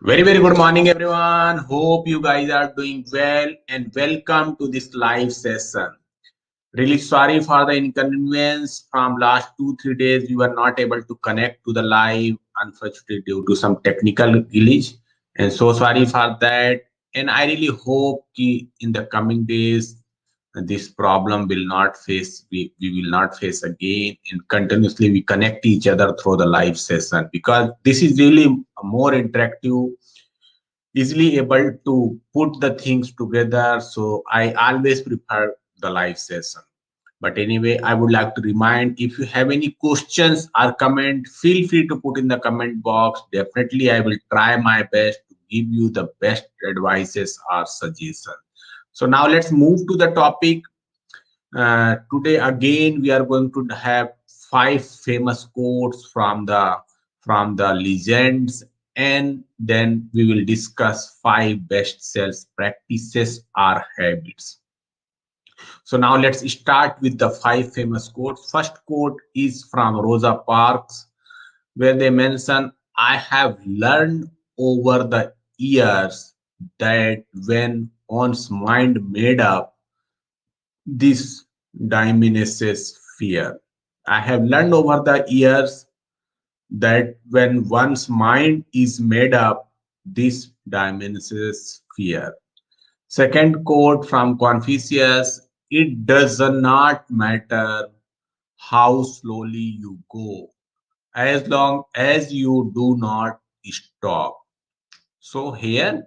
Very good morning, everyone. Hope you guys are doing well and welcome to this live session. Really sorry for the inconvenience from last 2-3 days. We were not able to connect to the live, unfortunately, due to some technical glitch. And so sorry for that. And I really hope ki in the coming days, this problem will not face, we will not face again. And continuously we connect each other through the live session because this is really more interactive, easily able to put the things together. So I always prefer the live session. But anyway, I would like to remind, if you have any questions or comment, feel free to put in the comment box. Definitely, I will try my best to give you the best advices or suggestions. So now let's move to the topic. Today again, we are going to have 5 famous quotes from the legends, and then we will discuss 5 best sales practices or habits. So now let's start with the 5 famous quotes. First quote is from Rosa Parks, where they mention, "I have learned over the years that when one's mind made up, this diminishes fear." I have learned over the years that when one's mind is made up, this diminishes fear. Second quote from Confucius, "It does not matter how slowly you go, as long as you do not stop." So here,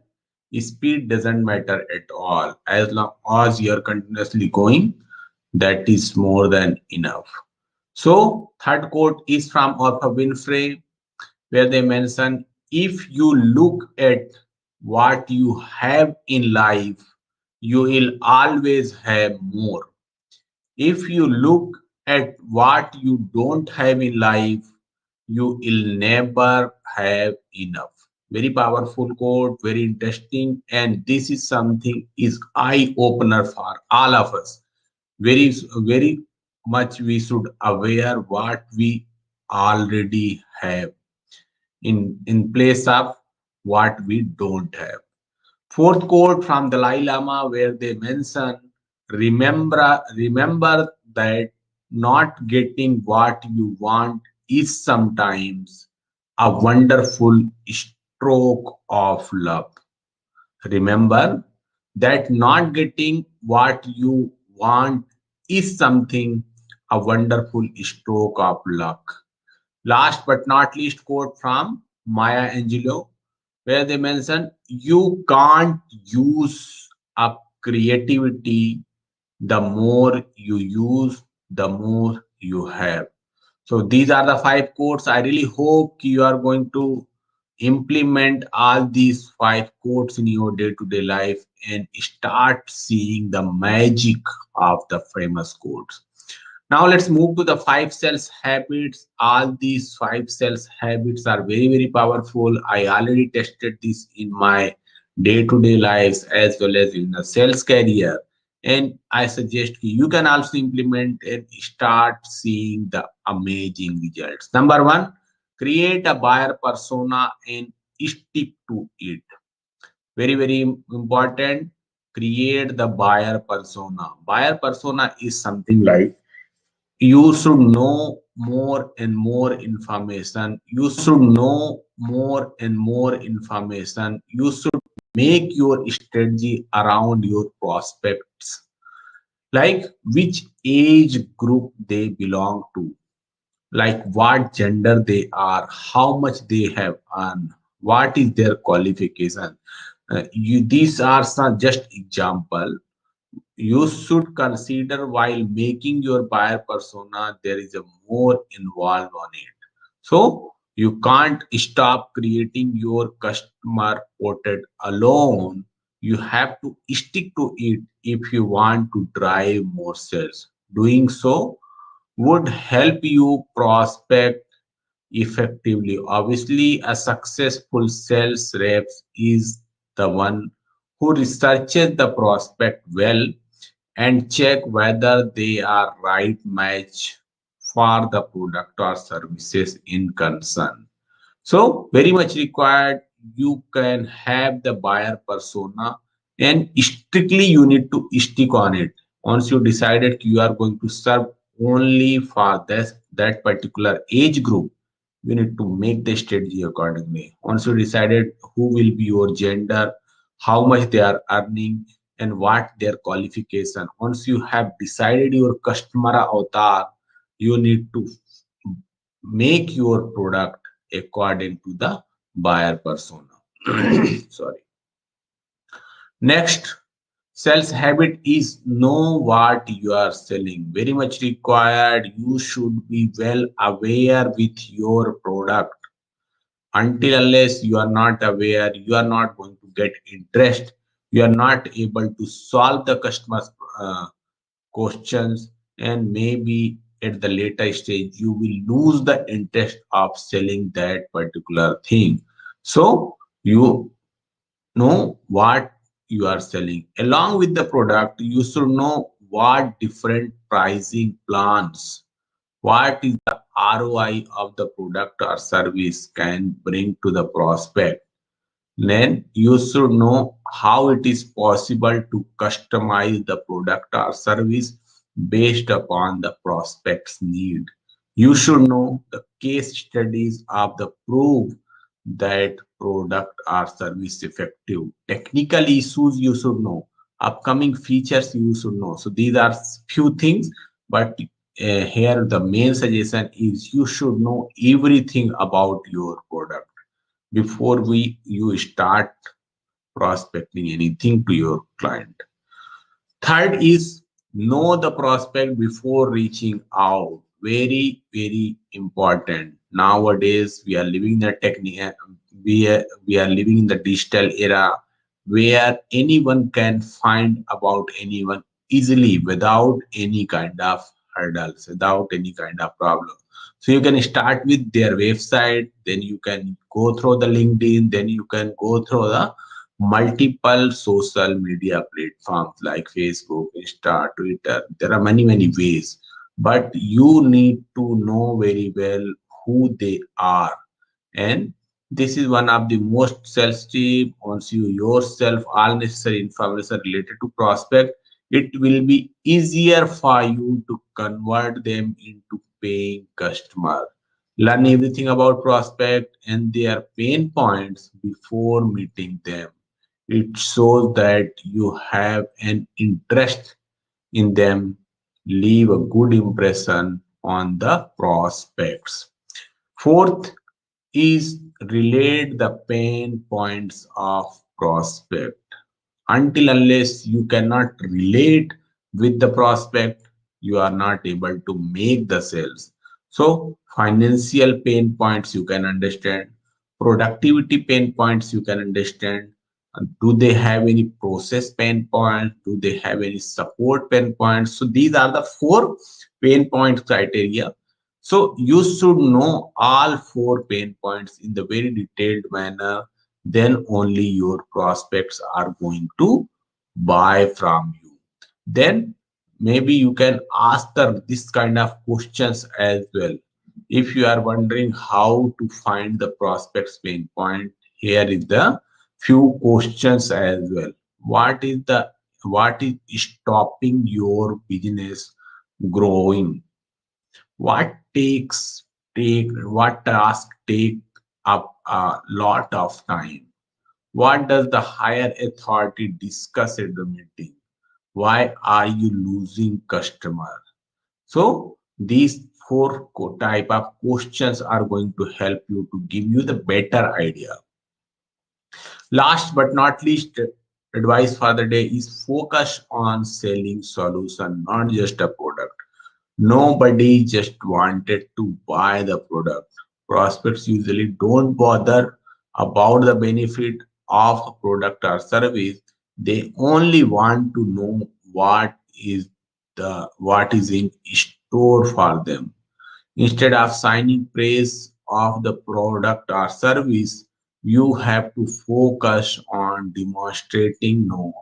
speed doesn't matter at all. As long as you're continuously going, that is more than enough. So third quote is from Oprah Winfrey, where they mention, "If you look at what you have in life, you will always have more. If you look at what you don't have in life, you will never have enough." Very powerful quote, very interesting, and this is something is eye opener for all of us. Very much we should aware what we already have in place of what we don't have. Fourth quote from Dalai Lama, where they mention, remember that not getting what you want is sometimes a wonderful stroke of luck. Remember that not getting what you want is something a wonderful stroke of luck. Last but not least, quote from Maya Angelou, where they mention, "You can't use up creativity. The more you use, the more you have." So these are the 5 quotes. I really hope you are going to implement all these 5 quotes in your day-to-day life and start seeing the magic of the famous quotes. Now let's move to the 5 sales habits. All these 5 sales habits are very powerful. I already tested this in my day-to-day lives as well as in the sales career. And I suggest you can also implement and start seeing the amazing results. Number one, create a buyer persona and stick to it. Very important. Create the buyer persona. Buyer persona is something like, you should know more and more information. You should know more and more information. You should make your strategy around your prospects, like which age group they belong to, like what gender they are, how much they have earned, what is their qualification. These are some just example you should consider while making your buyer persona. There is a more involved on it. So you can't stop creating your customer portrait alone. You have to stick to it if you want to drive more sales. Doing so would help you prospect effectively. Obviously, a successful sales rep is the one who researches the prospect well and check whether they are right match for the product or services in concern. So very much required. you can have the buyer persona, and strictly you need to stick on it. Once you decided you are going to serve only for that particular age group, you need to make the strategy accordingly. Once you decided who will be your gender, how much they are earning, and what their qualification, once you have decided your customer avatar, you need to make your product according to the buyer persona. Sorry. Next, sales habit is know what you are selling. Very much required. You should be well aware with your product. Until unless you are not aware, you are not going to get interest. You are not able to solve the customer's questions, and maybe at the later stage you will lose the interest of selling that particular thing. So you know what you are selling. Along with the product, you should know what different pricing plans, what is the ROI of the product or service can bring to the prospect. Then you should know how it is possible to customize the product or service based upon the prospect's need. You should know the case studies of the proof that product or service effective. Technical issues you should know. Upcoming features you should know. So these are few things, but here the main suggestion is you should know everything about your product before you start prospecting anything to your client. Third is know the prospect before reaching out. Very, very important. Nowadays, we are living in the we are living in the digital era where anyone can find about anyone easily without any kind of hurdles, without any kind of problem. So you can start with their website, then you can go through the LinkedIn, then you can go through the multiple social media platforms like Facebook, Insta, Twitter. There are many, many ways, but you need to know very well who they are. And this is one of the most sales tip. Once you yourself all necessary information related to prospect, it will be easier for you to convert them into paying customer. Learn everything about prospect and their pain points before meeting them. It shows that you have an interest in them. Leave a good impression on the prospects. Fourth is relate the pain points of prospect. Until unless you cannot relate with the prospect, you are not able to make the sales. So financial pain points you can understand, productivity pain points you can understand. Do they have any process pain points? Do they have any support pain points? So these are the four pain point criteria. So you should know all four pain points in the very detailed manner. Then only your prospects are going to buy from you. Then maybe you can ask them this kind of questions as well. If you are wondering how to find the prospect's pain point, here is the few questions as well. What is stopping your business growing? What task take up a lot of time? What does the higher authority discuss at the meeting? Why are you losing customer? So these four type of questions are going to help you to give you the better idea. Last but not least, advice for the day is focus on selling solution, not just a product. Nobody just wanted to buy the product. Prospects usually don't bother about the benefit of a product or service. They only want to know what is in store for them. Instead of signing praise of the product or service, you have to focus on demonstrating know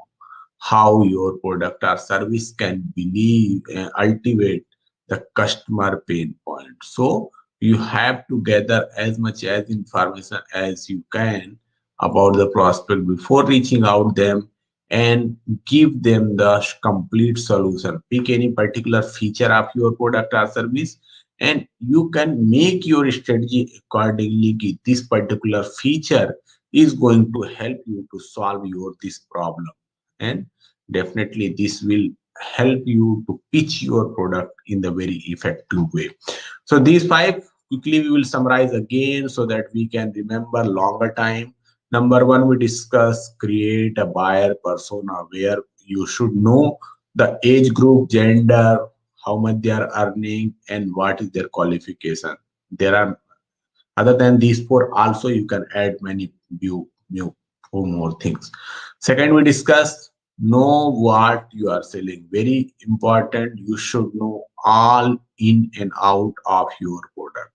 how your product or service can believe ultimate the customer pain point. So you have to gather as much as information as you can about the prospect before reaching out them, and give them the complete solution. Pick any particular feature of your product or service, and you can make your strategy accordingly. This particular feature is going to help you to solve your this problem, and definitely this will help you to pitch your product in the very effective way. So these five quickly we will summarize again so that we can remember longer time. Number one, we discuss create a buyer persona where you should know the age group, gender, how much they are earning, and what is their qualification. There are other than these four, also you can add many new four more things. Second, we discuss know what you are selling. Very important. You should know all in and out of your product.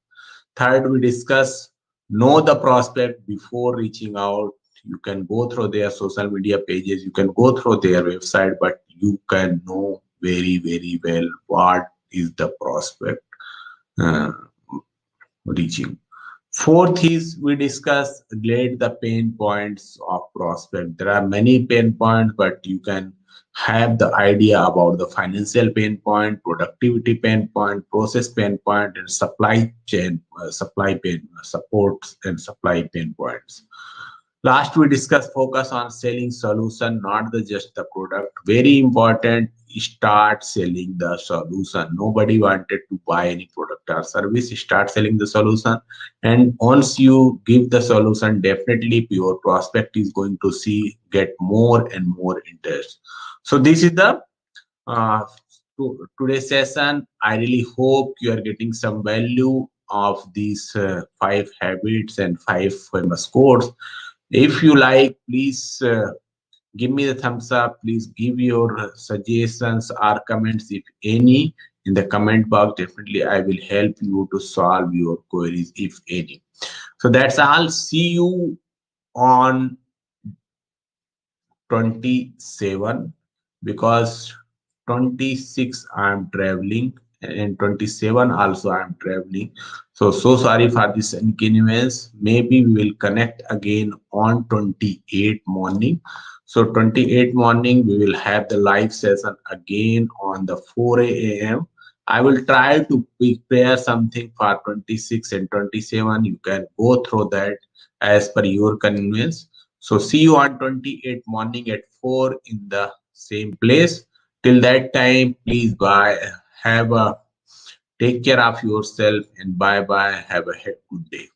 Third, we discuss know the prospect before reaching out. You can go through their social media pages, you can go through their website, but you can know very well what is the prospect uh, reaching. Fourth is we discuss relate the pain points of prospect. There are many pain points, but you can have the idea about the financial pain point, productivity pain point, process pain point, and supply chain, supply pain, supports and supply pain points. Last, we discuss focus on selling solution, not the just the product. Very important. Start selling the solution. Nobody wanted to buy any product or service. Start selling the solution, and once you give the solution, definitely your prospect is going to see get more and more interest. So this is the uh, today's session. I really hope you are getting some value of these five habits and five famous quotes. If you like, please give me the thumbs up. Please give your suggestions or comments, if any, in the comment box. Definitely, I will help you to solve your queries, if any. So that's all. See you on 27, because 26 I'm traveling, and 27 also I'm traveling. So sorry for this inconvenience. Maybe we will connect again on 28 morning. So 28 morning we will have the live session again on the 4 a.m. I will try to prepare something for 26 and 27. You can go through that as per your convenience. So see you on 28 morning at 4 in the same place. Till that time, please bye. Have a take care of yourself, and bye bye. Have a good day.